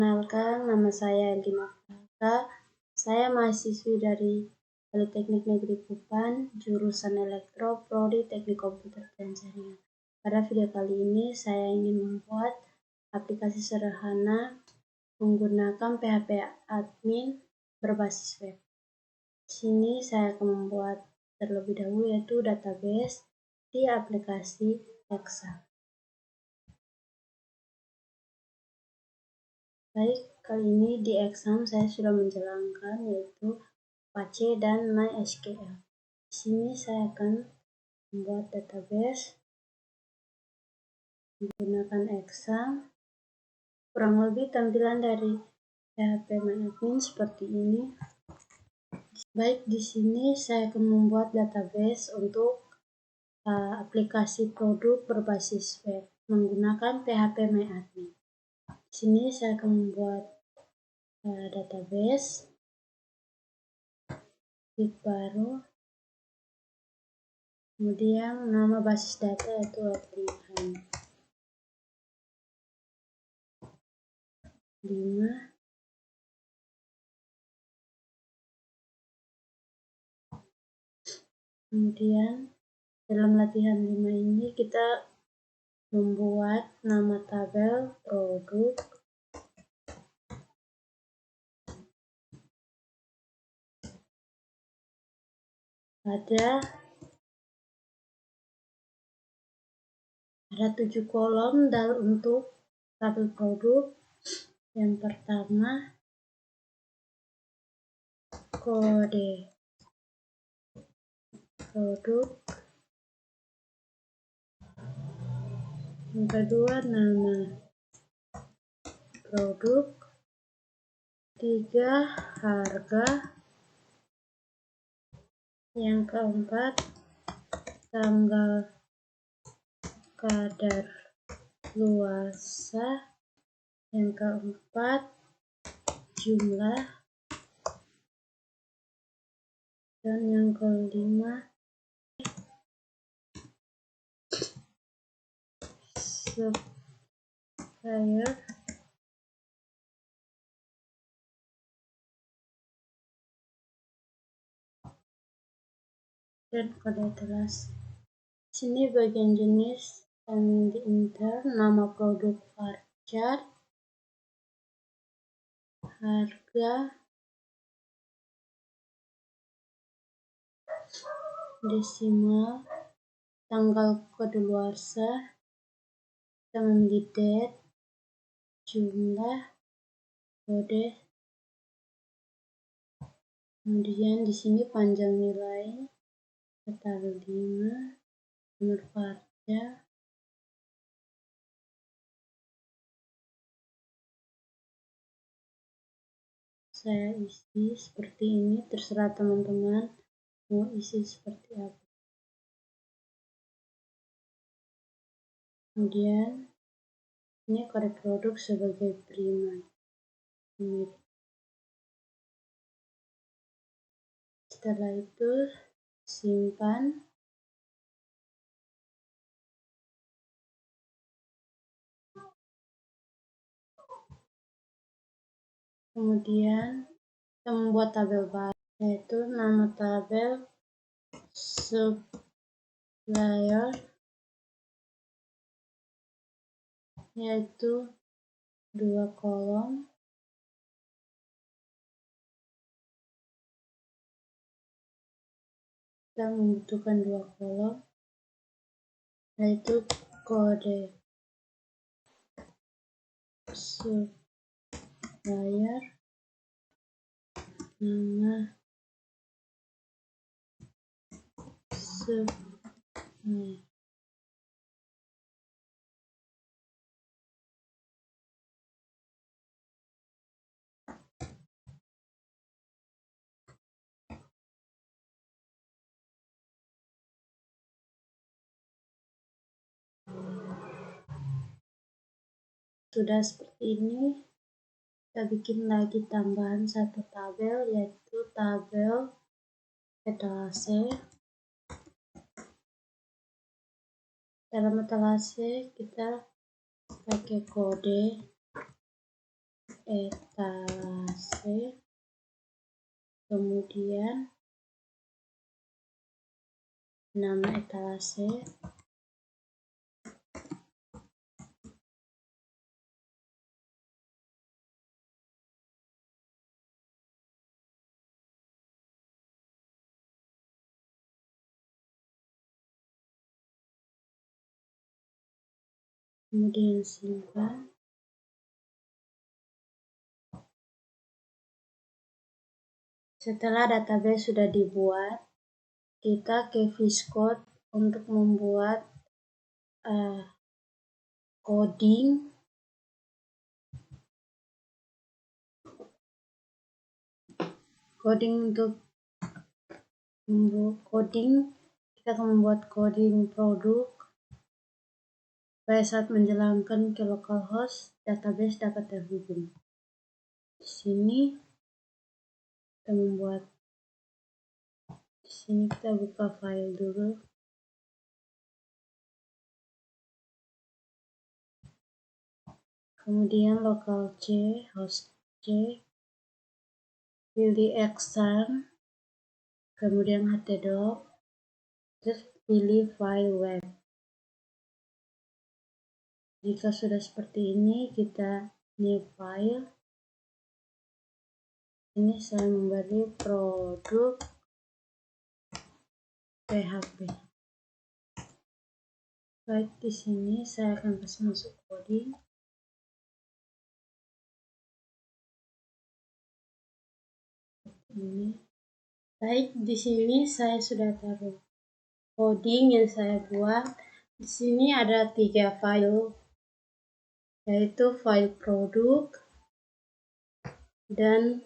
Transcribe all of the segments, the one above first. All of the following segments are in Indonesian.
Perkenalkan, nama saya Elina Praka. Saya mahasiswi dari Politeknik Negeri Kupang, jurusan Elektro, Prodi Teknik Komputer dan Jaringan. Pada video kali ini, saya ingin membuat aplikasi sederhana menggunakan PHP admin berbasis web. Di sini saya akan membuat terlebih dahulu yaitu database di aplikasi Excel. Baik, kali ini di exam saya sudah menjalankan yaitu Apache dan MySQL. Di sini saya akan membuat database menggunakan Excel. Kurang lebih tampilan dari PHP MyAdmin seperti ini. Baik, di sini saya akan membuat database untuk aplikasi produk berbasis web menggunakan PHP MyAdmin. Di sini saya akan membuat database baru, kemudian nama basis data yaitu web5, kemudian dalam latihan 5 ini kita membuat nama tabel produk, ada 7 kolom untuk tabel produk. Yang pertama, kode produk, yang kedua nama produk, 3 harga, yang keempat tanggal kadar luasa, yang keempat jumlah, dan yang kelima supplier, dan kode etalase. Sini bagian jenis dan di enter nama produk varchar, harga, desimal, tanggal kadaluarsa, kita memilih date, jumlah, kode, kemudian di sini panjang nilai, tanggal 5, nomor varchar, saya isi seperti ini, terserah teman-teman mau isi seperti apa. Kemudian ini kode produk sebagai prima. Setelah itu simpan. Kemudian kita membuat tabel baru, yaitu nama tabel supplier, yaitu 2 kolom, kita membutuhkan 2 kolom, yaitu kode supplier, nama supplier. Sudah seperti ini, kita bikin lagi tambahan satu tabel, yaitu tabel etalase. Dalam etalase kita pakai kode etalase, kemudian nama etalase, kemudian simpan. Setelah database sudah dibuat, kita ke VS Code untuk membuat coding untuk coding. Kita akan membuat coding produk supaya saat menjalankan ke localhost database dapat terhubung. Di sini kita membuat, di sini kita buka file dulu. Kemudian local c, host c, pilih extern, kemudian htdoc, terus pilih file web. Jika sudah seperti ini, kita new file. Ini saya memberi produk PHP. Baik, di sini saya akan kasih masuk coding. Ini. Baik, di sini saya sudah taruh coding yang saya buat. Di sini ada 3 file, yaitu file produk dan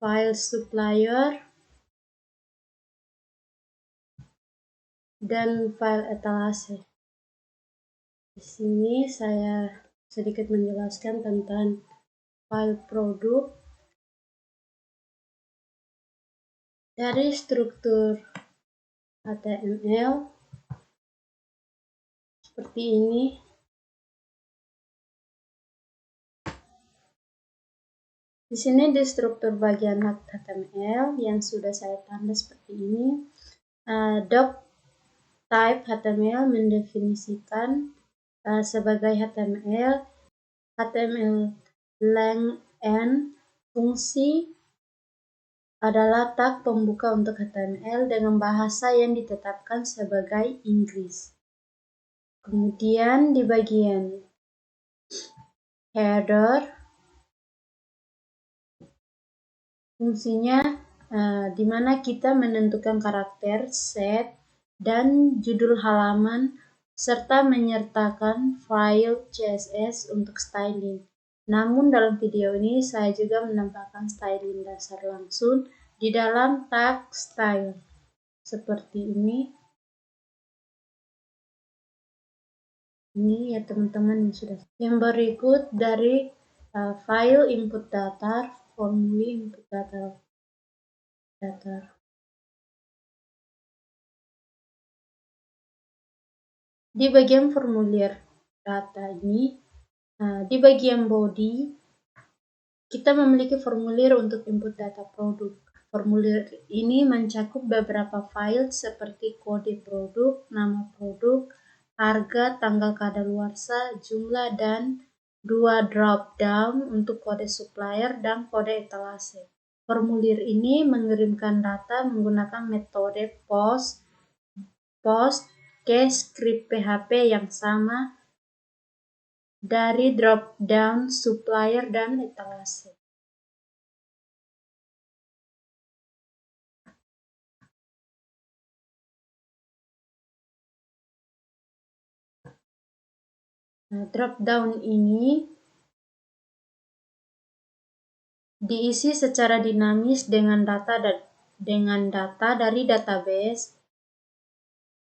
file supplier dan file etalase. Di sini saya sedikit menjelaskan tentang file produk. Dari struktur HTML seperti ini. Di sini di struktur bagian HTML yang sudah saya tanda seperti ini. Doc type HTML mendefinisikan sebagai HTML length and fungsi adalah tag pembuka untuk HTML dengan bahasa yang ditetapkan sebagai Inggris. Kemudian di bagian header, fungsinya di mana kita menentukan karakter, set, dan judul halaman, serta menyertakan file CSS untuk styling. Namun dalam video ini saya juga menambahkan styling dasar langsung di dalam tag style. Seperti ini. Ini ya teman-teman yang sudah. Yang berikut dari file input data, formulir input data. Di bagian formulir data ini, di bagian body, kita memiliki formulir untuk input data produk. Formulir ini mencakup beberapa file seperti kode produk, nama produk, harga, tanggal kadaluarsa, jumlah, dan 2 drop down untuk kode supplier dan kode etalase. Formulir ini mengirimkan data menggunakan metode post ke script PHP yang sama dari drop down supplier dan etalase. Drop down ini diisi secara dinamis dengan data dari database.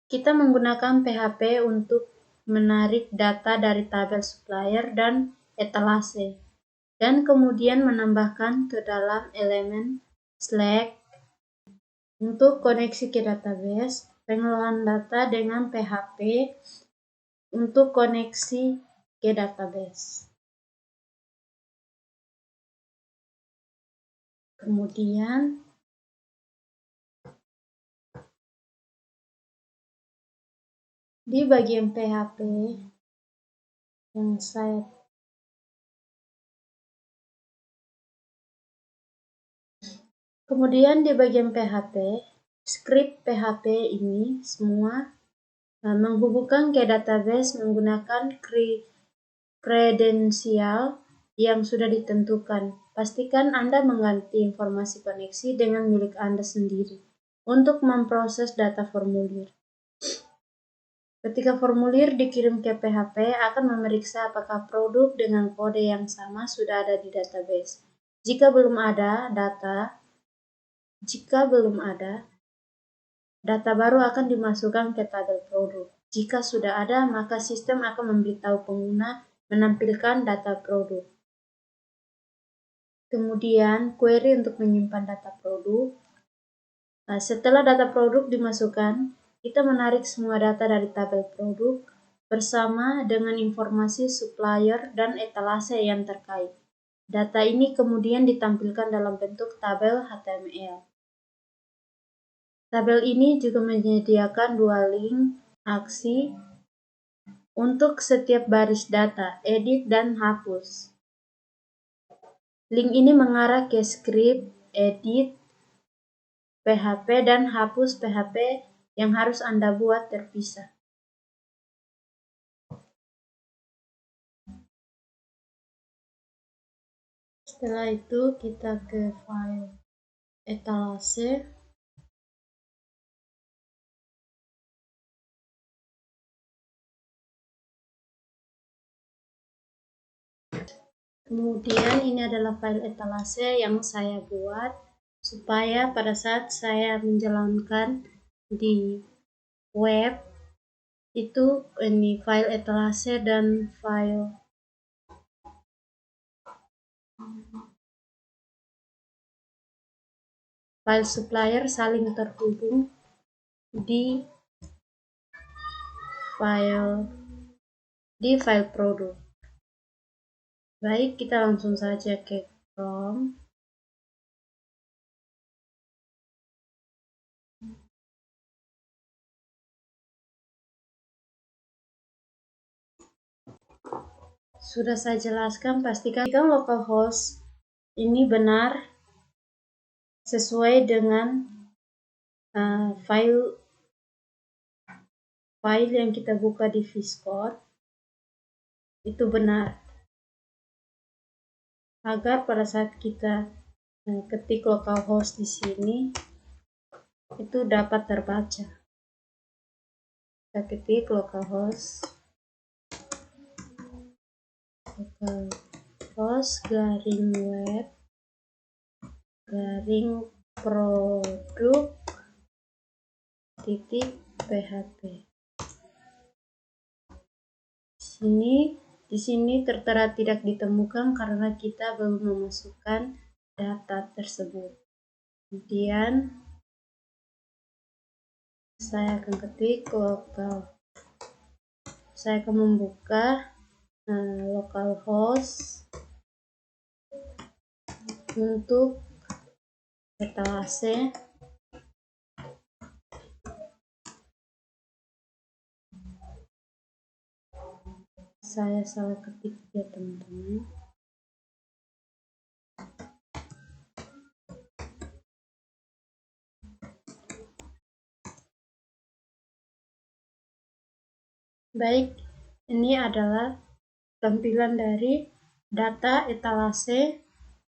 Kita menggunakan PHP untuk menarik data dari tabel supplier dan etalase, dan kemudian menambahkan ke dalam elemen Slack untuk koneksi ke database, pengolahan data dengan PHP untuk koneksi ke database. Kemudian di bagian PHP yang kemudian di bagian PHP, script PHP ini semua menghubungkan ke database menggunakan kredensial yang sudah ditentukan. Pastikan Anda mengganti informasi koneksi dengan milik Anda sendiri untuk memproses data formulir. Ketika formulir dikirim ke PHP, akan memeriksa apakah produk dengan kode yang sama sudah ada di database. Jika belum ada, data baru akan dimasukkan ke tabel produk. Jika sudah ada, maka sistem akan memberitahu pengguna menampilkan data produk. Kemudian, query untuk menyimpan data produk. Setelah data produk dimasukkan, kita menarik semua data dari tabel produk bersama dengan informasi supplier dan etalase yang terkait. Data ini kemudian ditampilkan dalam bentuk tabel HTML. Tabel ini juga menyediakan dua link aksi untuk setiap baris data, edit dan hapus. Link ini mengarah ke script, edit PHP dan hapus PHP yang harus Anda buat terpisah. Setelah itu kita ke file etalase. Kemudian ini adalah file etalase yang saya buat supaya pada saat saya menjalankan di web itu ini file etalase dan file supplier saling terhubung di file produk. Baik, kita langsung saja ke Chrome. Sudah saya jelaskan, pastikan localhost ini benar sesuai dengan file yang kita buka di VS Code itu benar, agar pada saat kita ketik localhost di sini itu dapat terbaca. Kita ketik localhost garing web garing produk titik php. Di sini tertera tidak ditemukan karena kita belum memasukkan data tersebut. Kemudian saya akan ketik saya akan membuka localhost untuk etalase. Saya salah ketik ya teman-teman. Baik, ini adalah tampilan dari data etalase.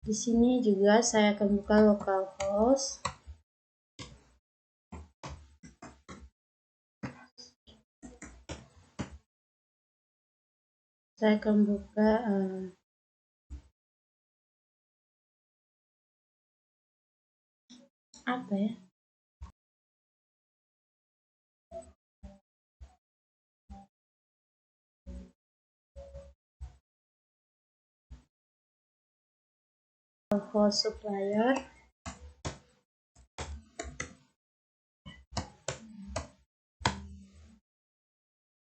Di sini juga saya akan buka localhost. Saya akan buka apa ya? Host supplier.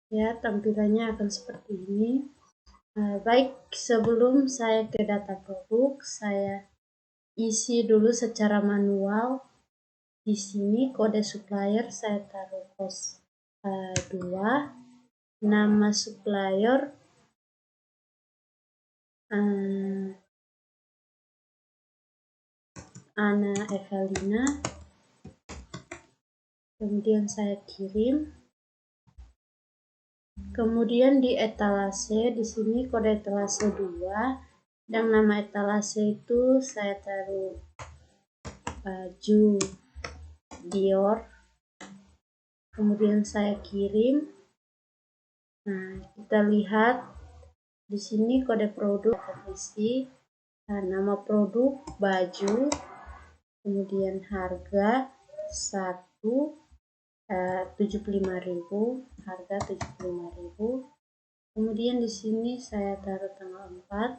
Ya, tampilannya akan seperti ini. Baik, sebelum saya ke data produk, saya isi dulu secara manual. Di sini kode supplier saya taruh host 2, nama supplier Ana Evelina, kemudian saya kirim. Kemudian di etalase, di sini kode etalase 2 dan nama etalase itu saya taruh baju Dior. Kemudian saya kirim. Nah, kita lihat di sini kode produk terisi, nama produk baju, kemudian harga 75.000, harga 75.000. Kemudian di sini saya taruh tanggal 4,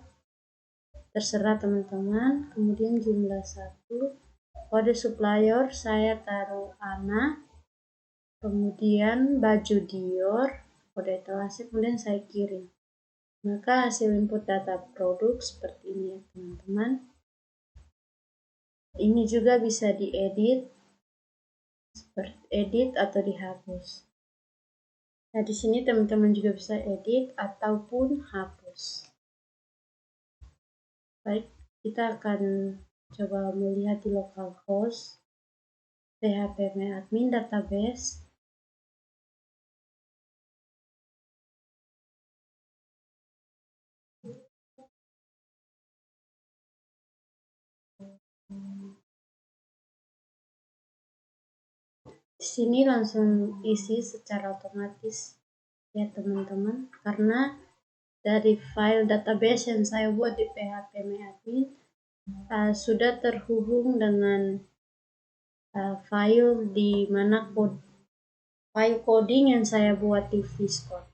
terserah teman-teman. Kemudian jumlah 1, kode supplier saya taruh Ana, kemudian baju Dior, kode etalase, kemudian saya kirim. Maka hasil input data produk seperti ini ya teman-teman. Ini juga bisa diedit, seperti edit atau dihapus. Nah, di sini teman-teman juga bisa edit ataupun hapus. Baik, kita akan coba melihat di localhost phpMyAdmin database. Di sini langsung isi secara otomatis ya teman-teman, karena dari file database yang saya buat di phpMyAdmin sudah terhubung dengan file di mana file coding yang saya buat di VS Code.